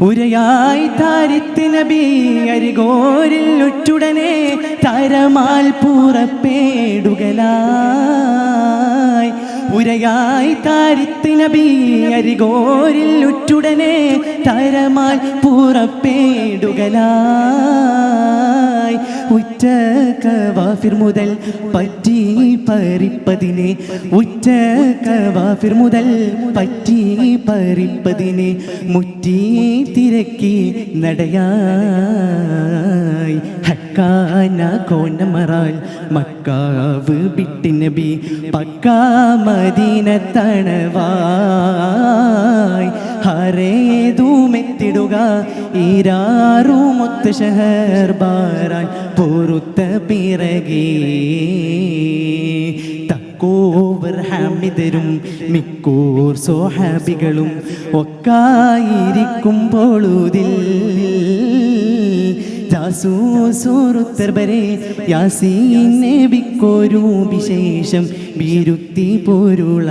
ഉരയായി താരിത്ത് നബി അരികോരിൽ ഉറ്റുടനെ തരമാൽ പുറപ്പെടുകലായി. ഉരയായി താരിത്ത് നബി അരികോരിൽ ഉറ്റുടനെ തരമാൽ പുറപ്പെടുകലായി. ഉറ്റ കവാഫിർ മുതൽ പറ്റി പരിപ്പതിനെ, ഉറ്റ കവാഫിർ മുതൽ പറ്റി പരിപ്പതിനെ മുറ്റി തിരക്കി നടയായി. ഹക്കാന കോന്നമറാൽ മക്കാവ് ബിട്ടി നബി പക്കാ മദീന തണവായി. ഹരേതുമെത്തിടുക ഈരാറുമൊത്ത് ഷഹർ ബാരാൻ പൊറുത്ത പിറകേ. തക്കോവർ ഹാമിദരും മിക്കൂർ സ്വഹാബികളും ഒക്കായിരിക്കുമ്പോഴുതിൽ ജാസൂസുറുത്തർബരെ യാസീൻ നബിക്കൊരു വിശേഷം ബിരുത്തി പൊരുളായി.